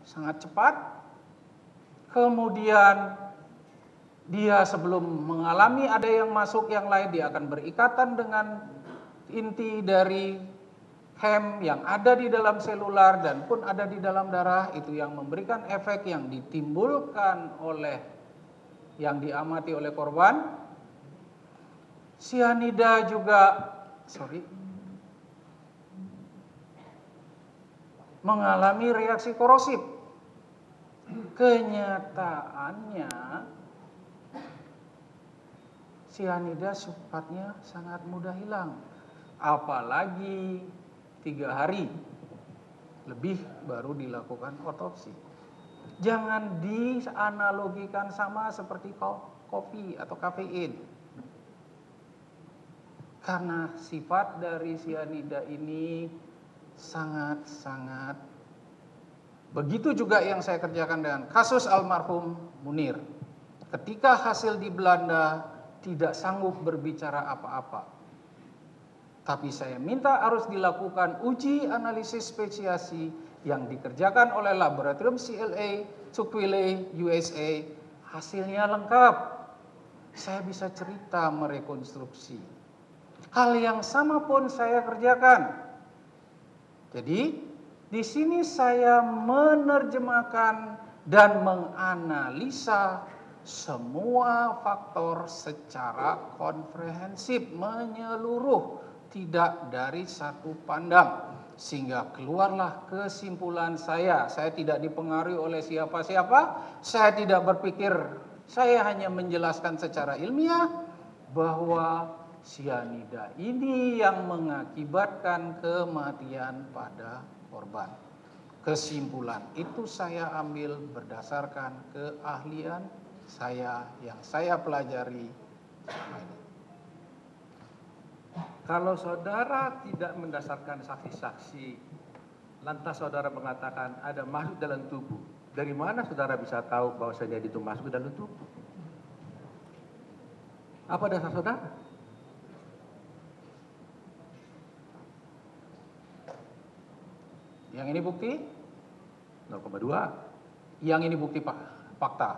sangat cepat. Kemudian dia sebelum mengalami ada yang masuk yang lain, dia akan berikatan dengan inti dari hem yang ada di dalam selular dan pun ada di dalam darah. Itu yang memberikan efek yang ditimbulkan oleh yang diamati oleh korban. Sianida juga mengalami reaksi korosif. Kenyataannya sianida sifatnya sangat mudah hilang, apalagi 3 hari lebih baru dilakukan otopsi. Jangan dianalogikan sama seperti kopi atau kafein, karena sifat dari sianida ini sangat-sangat. Begitu juga yang saya kerjakan dengan kasus almarhum Munir. Ketika hasil di Belanda tidak sanggup berbicara apa-apa, tapi saya minta harus dilakukan uji analisis spesiasi yang dikerjakan oleh laboratorium CLA, Tukwila, USA. Hasilnya lengkap. Saya bisa cerita merekonstruksi. Hal yang sama pun saya kerjakan. Jadi di sini saya menerjemahkan dan menganalisa semua faktor secara komprehensif, menyeluruh, tidak dari satu pandang, sehingga keluarlah kesimpulan saya. Saya tidak dipengaruhi oleh siapa-siapa, saya tidak berpikir, saya hanya menjelaskan secara ilmiah bahwa sianida ini yang mengakibatkan kematian pada korban. Kesimpulan itu saya ambil berdasarkan keahlian saya yang saya pelajari. Kalau saudara tidak mendasarkan saksi-saksi, lantas saudara mengatakan ada masuk dalam tubuh, dari mana saudara bisa tahu bahwa cyanida itu masuk ke dalam tubuh? Apa dasar saudara? Yang ini bukti 0,2. Yang ini bukti fakta.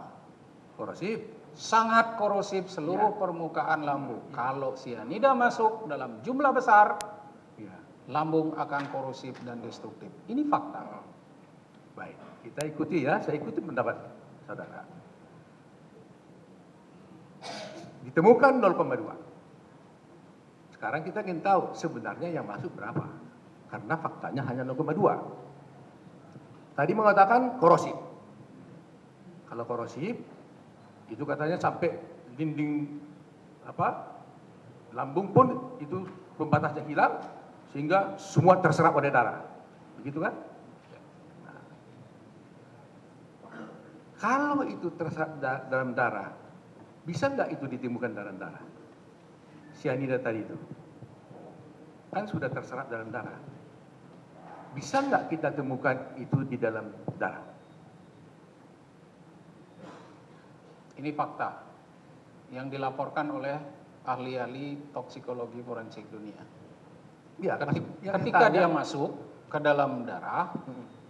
Korosif. Sangat korosif seluruh permukaan lambung. Kalau sianida masuk dalam jumlah besar, lambung akan korosif dan destruktif. Ini fakta. Baik, kita ikuti ya. Saya ikuti pendapat saudara. Ditemukan 0,2. Sekarang kita ingin tahu sebenarnya yang masuk berapa. Karena faktanya hanya 0,2. Tadi mengatakan korosif. Kalau korosif itu katanya sampai dinding lambung pun itu pembatasnya hilang sehingga semua terserap oleh darah. Begitu kan? Nah, kalau itu terserap dalam darah, bisa nggak itu ditemukan dalam darah? Sianida tadi itu kan sudah terserap dalam darah. Bisa nggak kita temukan itu di dalam darah? Ini fakta yang dilaporkan oleh ahli-ahli toksikologi forensik dunia. Ya, ketika dia masuk ke dalam darah,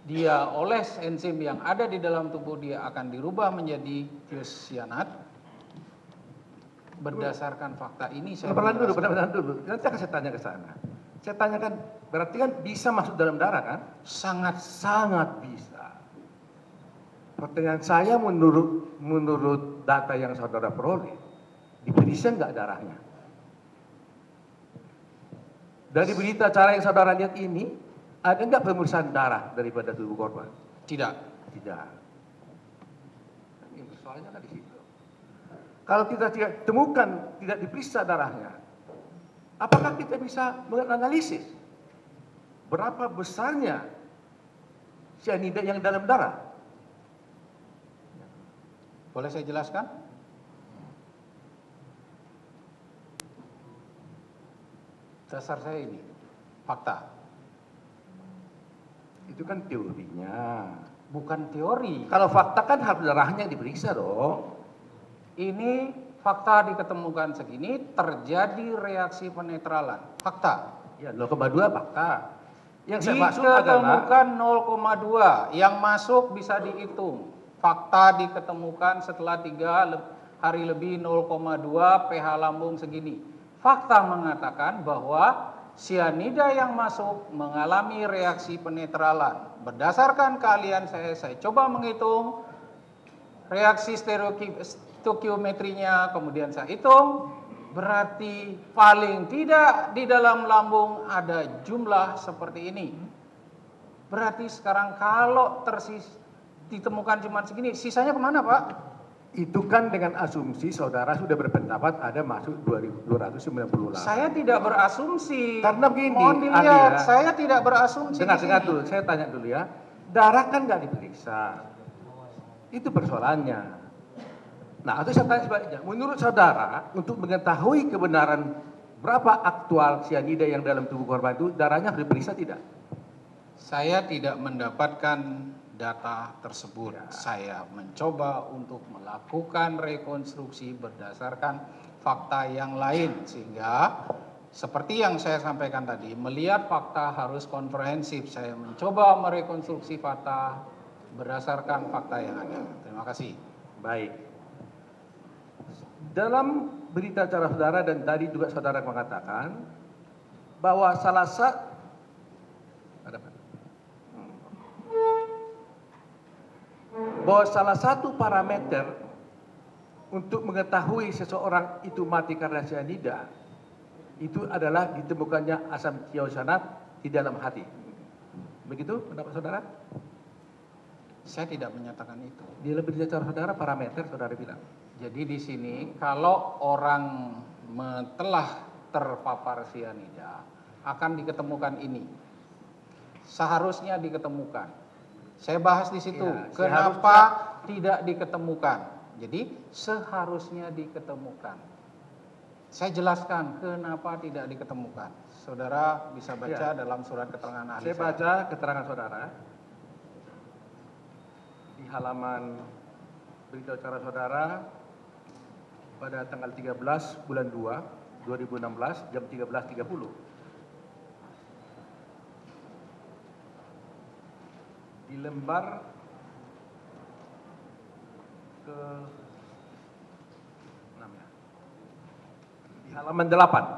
dia oleh enzim yang ada di dalam tubuh dia akan dirubah menjadi tiosyanat. Berdasarkan fakta ini saya pelan dulu. Nanti akan saya tanya ke sana. Saya tanyakan, berarti kan bisa masuk dalam darah kan? Sangat bisa. Pertanyaan saya menurut data yang saudara peroleh, diperiksa nggak darahnya? Dari berita cara yang saudara lihat ini, ada nggak pemeriksaan darah daripada tubuh korban? Tidak. Ini soalnya kan di situ. Kalau kita tidak temukan, tidak diperiksa darahnya, apakah kita bisa menganalisis berapa besarnya cyanida yang dalam darah? Boleh saya jelaskan? Dasar saya ini fakta. Itu kan teorinya. Bukan teori. Kalau fakta kan harus darahnya diperiksa dong. Ini fakta diketemukan segini, terjadi reaksi penetralan. Fakta. Ya, 0,2 fakta. Yang saya maksud adalah diketemukan 0,2, yang masuk bisa dihitung. Fakta diketemukan setelah 3 hari lebih 0,2 pH lambung segini. Fakta mengatakan bahwa sianida yang masuk mengalami reaksi penetralan. Berdasarkan keahlian saya coba menghitung reaksi stoikiometrinya, kemudian saya hitung, berarti paling tidak di dalam lambung ada jumlah seperti ini. Berarti sekarang kalau ditemukan cuma segini, sisanya kemana Pak? itu kan dengan asumsi saudara sudah berpendapat ada masuk 298. Saya tidak berasumsi. Karena begini, mohon dilihat, ahli ya. saya tidak berasumsi. Dengar dulu, saya tanya dulu ya. Darah kan nggak diperiksa. Itu persoalannya. Nah, atau saya tanya sebaliknya. Menurut saudara, untuk mengetahui kebenaran berapa aktual sianida yang dalam tubuh korban itu, darahnya harus diperiksa tidak? Saya tidak mendapatkan data tersebut. Ya. Saya mencoba untuk melakukan rekonstruksi berdasarkan fakta yang lain, sehingga seperti yang saya sampaikan tadi, melihat fakta harus komprehensif. Saya mencoba merekonstruksi fakta berdasarkan fakta yang ada. Terima kasih. Baik. Dalam berita acara saudara dan tadi juga saudara mengatakan bahwa salah satu parameter untuk mengetahui seseorang itu mati karena sianida itu adalah ditemukannya asam tiosianat di dalam hati. Begitu pendapat saudara? Saya tidak menyatakan itu. Di dalam berita acara saudara parameter saudara bilang. Jadi di sini kalau orang telah terpapar sianida akan diketemukan ini. Seharusnya diketemukan. Saya bahas di situ. Ya, kenapa tidak diketemukan? Jadi seharusnya diketemukan. Saya jelaskan kenapa tidak diketemukan. Saudara bisa baca dalam surat keterangan ahli. Saya baca keterangan saudara di halaman berita acara saudara pada tanggal 13 bulan 2 2016 jam 13.30. Di lembar ke 6 ya. Di halaman 8.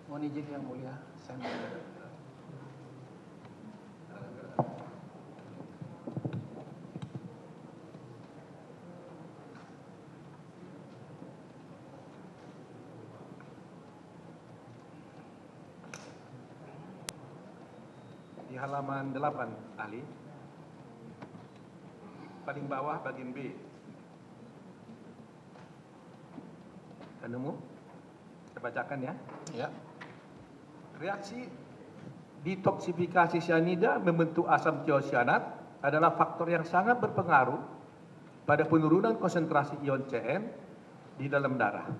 Mohon izin yang mulia, saya di halaman 8 ahli paling bawah bagian B. Nemu? Saya bacakan ya. Ya. Reaksi detoksifikasi sianida membentuk asam tiosianat adalah faktor yang sangat berpengaruh pada penurunan konsentrasi ion Cn di dalam darah.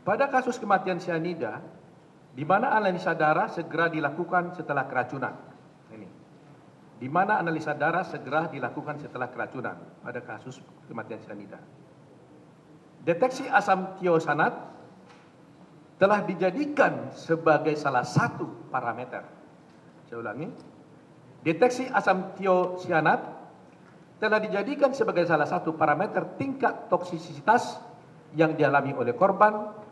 Pada kasus kematian sianida, di mana analisa darah segera dilakukan setelah keracunan. Ini. Di mana analisa darah segera dilakukan setelah keracunan pada kasus kematian sianida. Deteksi asam tiosianat telah dijadikan sebagai salah satu parameter. Saya ulangi. Deteksi asam tiosianat telah dijadikan sebagai salah satu parameter tingkat toksisitas yang dialami oleh korban.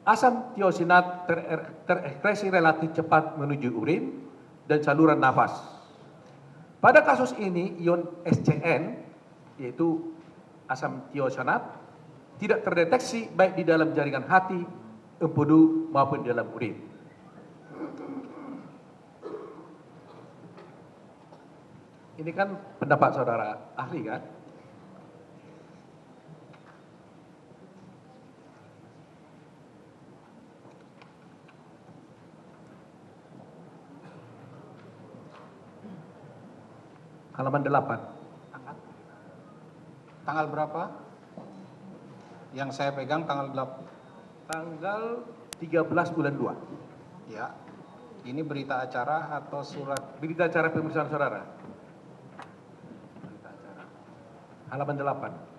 Asam tiosianat terekspresi relatif cepat menuju urin dan saluran nafas. Pada kasus ini, ion SCN, yaitu asam tiosianat, tidak terdeteksi baik di dalam jaringan hati, empedu maupun di dalam urin. Ini kan pendapat saudara ahli kan? Halaman 8. Tanggal berapa? Yang saya pegang tanggal 8. Tanggal 13 bulan 2. Ya. Ini berita acara atau surat? Berita acara pemeriksaan saudara. Berita acara. Halaman 8.